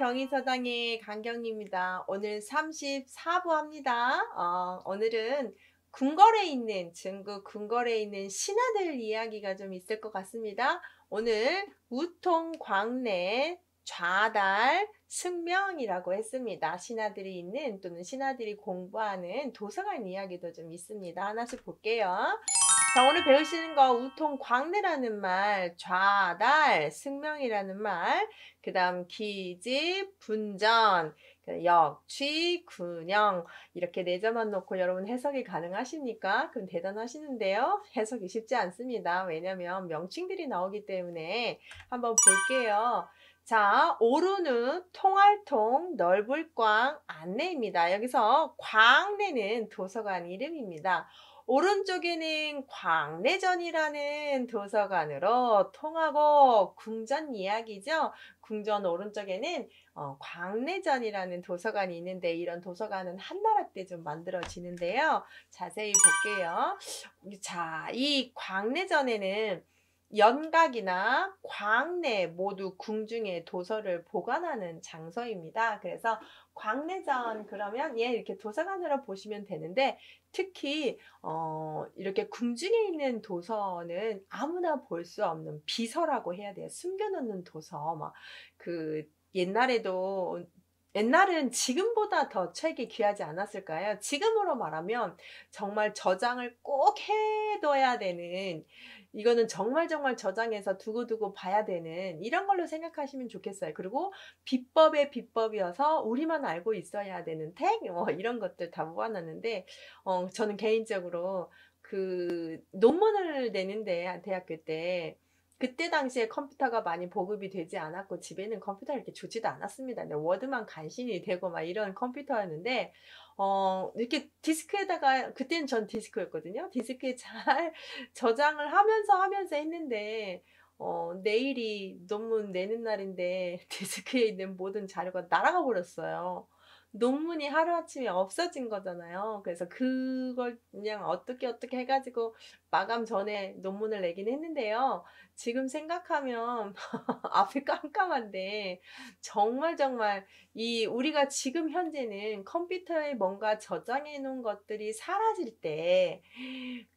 경희서당의 강경입니다. 오늘 34부 합니다. 오늘은 궁궐에 있는, 중국 궁궐에 있는 신하들 이야기가 좀 있을 것 같습니다. 오늘 우통, 광래, 좌달, 승명이라고 했습니다. 신하들이 있는 또는 신하들이 공부하는 도서관 이야기도 좀 있습니다. 하나씩 볼게요. 자, 오늘 배우시는 거 우통 광래라는 말, 좌달, 승명이라는 말, 그 다음 기지, 분전, 역취, 군영 이렇게 네 점만 놓고 여러분 해석이 가능하십니까? 그럼 대단하시는데요. 해석이 쉽지 않습니다. 왜냐면 명칭들이 나오기 때문에 한번 볼게요. 자, 오루는 통알통, 넓을 꽝, 안내입니다. 여기서 광내는 도서관 이름입니다. 오른쪽에는 광내전이라는 도서관으로 통하고 궁전 이야기죠. 궁전 오른쪽에는 광내전이라는 도서관이 있는데 이런 도서관은 한나라 때 좀 만들어지는데요. 자세히 볼게요. 자, 이 광내전에는 연각이나 광내 모두 궁중의 도서를 보관하는 장소입니다. 그래서 광내전 그러면 이렇게 도서관으로 보시면 되는데 특히 이렇게 궁중에 있는 도서는 아무나 볼 수 없는 비서라고 해야 돼요. 숨겨놓는 도서 막 그 옛날은 지금보다 더 책이 귀하지 않았을까요? 지금으로 말하면 정말 저장을 꼭 해둬야 되는 이거는 정말 저장해서 두고두고 봐야 되는 이런 걸로 생각하시면 좋겠어요. 그리고 비법의 비법이어서 우리만 알고 있어야 되는 책 이런 것들 다 모아놨는데 저는 개인적으로 그 논문을 내는데 대학교 때 그때 당시에 컴퓨터가 많이 보급이 되지 않았고 집에는 컴퓨터를 이렇게 주지도 않았습니다. 근데 워드만 간신히 되고 막 이런 컴퓨터였는데 이렇게 디스크에다가 그때는 전 디스크였거든요. 디스크에 잘 저장을 하면서 했는데 내일이 논문 내는 날인데 디스크에 있는 모든 자료가 날아가 버렸어요. 논문이 하루아침에 없어진 거잖아요. 그래서 그걸 그냥 어떻게 해가지고 마감 전에 논문을 내긴 했는데요. 지금 생각하면 앞이 깜깜한데 정말 이 우리가 지금 현재는 컴퓨터에 뭔가 저장해 놓은 것들이 사라질 때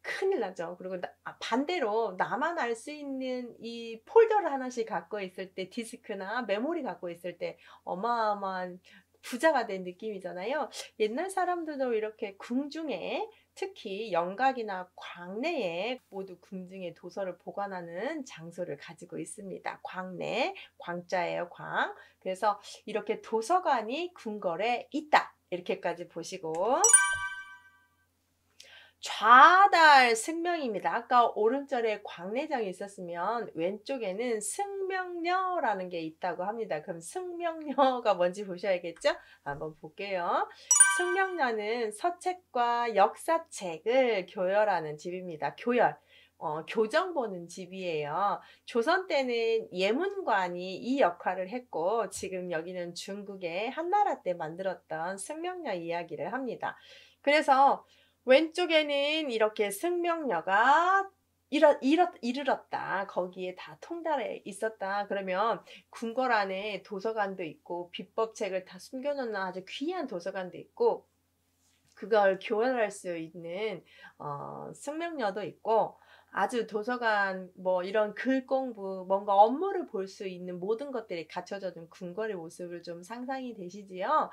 큰일 나죠. 그리고 반대로 나만 알 수 있는 이 폴더를 하나씩 갖고 있을 때 디스크나 메모리 갖고 있을 때 어마어마한 부자가 된 느낌이잖아요. 옛날 사람들도 이렇게 궁중에 특히 영각이나 광내에 모두 궁중에 도서를 보관하는 장소를 가지고 있습니다. 광내, 광자예요, 광. 그래서 이렇게 도서관이 궁궐에 있다. 이렇게까지 보시고 좌달 승명입니다. 아까 오른쪽에 광내장이 있었으면 왼쪽에는 승명녀라는 게 있다고 합니다. 그럼 승명녀가 뭔지 보셔야겠죠? 한번 볼게요. 승명녀는 서책과 역사책을 교열하는 집입니다. 교열. 교정 보는 집이에요. 조선 때는 예문관이 이 역할을 했고 지금 여기는 중국의 한나라 때 만들었던 승명녀 이야기를 합니다. 그래서 왼쪽에는 이렇게 승명녀가 이르렀다. 거기에 다 통달해 있었다. 그러면 궁궐 안에 도서관도 있고 비법책을 다 숨겨놓는 아주 귀한 도서관도 있고 그걸 교환할 수 있는 승명녀도 있고 아주 도서관 뭐 이런 글 공부 뭔가 업무를 볼 수 있는 모든 것들이 갖춰져 든 궁궐의 모습을 좀 상상이 되시지요.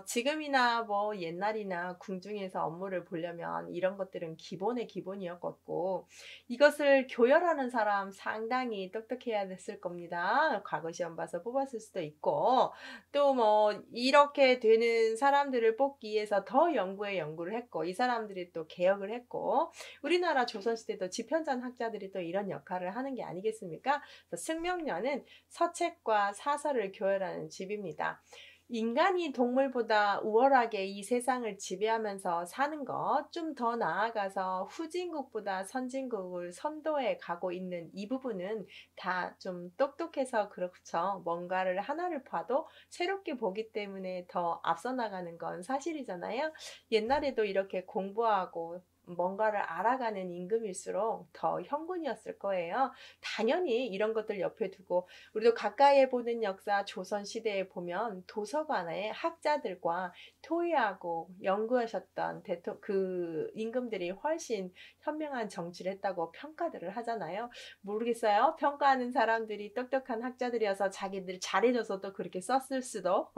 지금이나 뭐 옛날이나 궁중에서 업무를 보려면 이런 것들은 기본의 기본이었고 이것을 교열하는 사람 상당히 똑똑해야 됐을 겁니다. 과거 시험 봐서 뽑았을 수도 있고 또 뭐 이렇게 되는 사람들을 뽑기 위해서 더 연구를 했고 이 사람들이 또 개혁을 했고 우리나라 조선시대도 집현전 학자들이 또 이런 역할을 하는 게 아니겠습니까? 승명녀는 서책과 사설을 교열하는 집입니다. 인간이 동물보다 우월하게 이 세상을 지배하면서 사는 것, 좀 더 나아가서 후진국보다 선진국을 선도해 가고 있는 이 부분은 다 좀 똑똑해서 그렇죠. 뭔가를 하나를 봐도 새롭게 보기 때문에 더 앞서 나가는 건 사실이잖아요. 옛날에도 이렇게 공부하고 뭔가를 알아가는 임금일수록 더 형군이었을 거예요. 당연히 이런 것들 옆에 두고 우리도 가까이에 보는 역사 조선 시대에 보면 도서관에 학자들과 토의하고 연구하셨던 그 임금들이 훨씬 현명한 정치를 했다고 평가들을 하잖아요. 모르겠어요. 평가하는 사람들이 똑똑한 학자들이어서 자기들 잘해줘서 또 그렇게 썼을 수도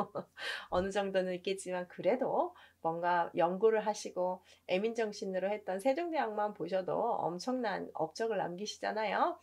어느 정도는 있겠지만 그래도 뭔가 연구를 하시고 애민정신으로 했던 세종대왕만 보셔도 엄청난 업적을 남기시잖아요.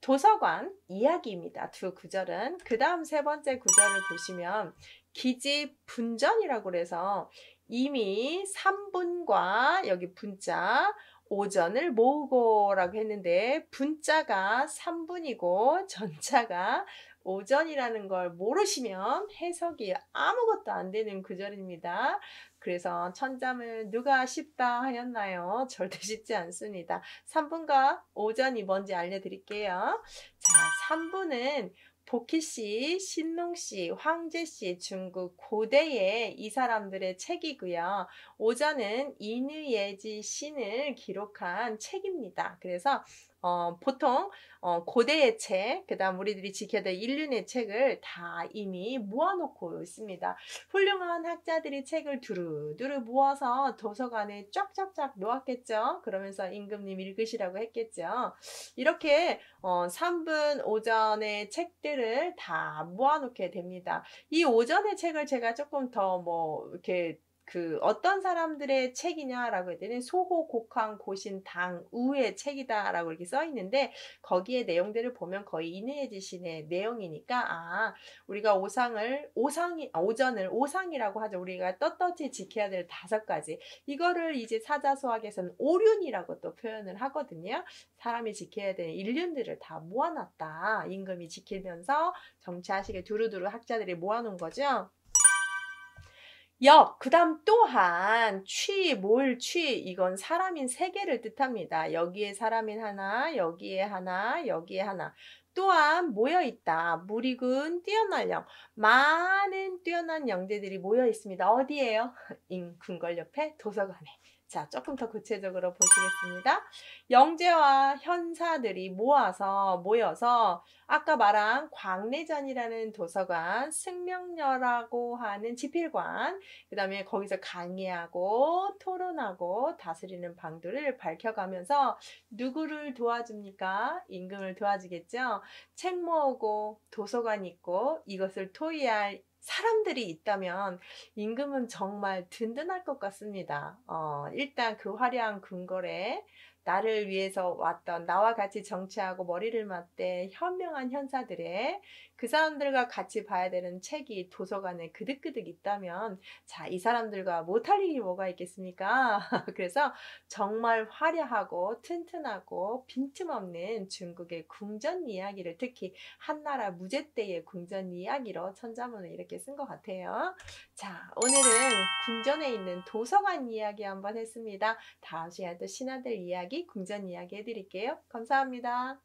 도서관 이야기입니다. 두 구절은. 그 다음 세 번째 구절을 보시면 기지분전이라고 그래서 이미 3분과 여기 분자 오전을 모으고라고 했는데 분자가 3분이고 전자가 오전이라는 걸 모르시면 해석이 아무것도 안 되는 구절입니다. 그래서 천잠을 누가 쉽다 하였나요? 절대 쉽지 않습니다. 3분과 오전이 뭔지 알려드릴게요. 자, 3분은 보키씨, 신농씨, 황제씨 중국 고대의 이 사람들의 책이고요. 오전은 이느예지 신을 기록한 책입니다. 그래서 보통 고대의 책, 그 다음 우리들이 지켜야 될 인륜의 책을 다 이미 모아놓고 있습니다. 훌륭한 학자들이 책을 두루두루 모아서 도서관에 쫙쫙쫙 놓았겠죠. 그러면서 임금님 읽으시라고 했겠죠. 이렇게 3분 오전의 책들을 다 모아놓게 됩니다. 이 오전의 책을 제가 조금 더 이렇게 어떤 사람들의 책이냐라고 했더니 소호, 곡항, 고신, 당, 우의 책이다라고 이렇게 써 있는데 거기에 내용들을 보면 거의 이느예지 신의 내용이니까 우리가 오전을 오상이라고 하죠. 우리가 떳떳이 지켜야 될 5가지. 이거를 이제 사자소학에서는 오륜이라고 또 표현을 하거든요. 사람이 지켜야 되는 인륜들을 다 모아놨다. 임금이 지키면서 정치하시게 두루두루 학자들이 모아놓은 거죠. 그 다음 또한 이건 사람인 3개를 뜻합니다. 여기에 사람인 하나, 여기에 하나, 여기에 하나. 또한 모여있다. 무리군 뛰어난 영. 많은 뛰어난 영재들이 모여 있습니다. 어디에요? 궁궐 옆에 도서관에. 자, 조금 더 구체적으로 보시겠습니다. 영재와 현사들이 모여서 아까 말한 광내전이라는 도서관, 승명녀라고 하는 지필관, 그 다음에 거기서 강의하고 토론하고 다스리는 방도를 밝혀가면서 누구를 도와줍니까? 임금을 도와주겠죠. 책 모으고 도서관 있고 이것을 토의할 사람들이 있다면 임금은 정말 든든할 것 같습니다. 일단 그 화려한 궁궐에 나를 위해서 왔던 나와 같이 정치하고 머리를 맞대 현명한 현사들의 그 사람들과 같이 봐야 되는 책이 도서관에 그득그득 있다면 자, 이 사람들과 못할 일이 뭐가 있겠습니까? 그래서 정말 화려하고 튼튼하고 빈틈없는 중국의 궁전 이야기를 특히 한나라 무제 때의 궁전 이야기로 천자문을 이렇게 쓴 것 같아요. 자, 오늘은 궁전에 있는 도서관 이야기 한번 했습니다. 다음 시간에 또 신하들 이야기, 궁전 이야기 해드릴게요. 감사합니다.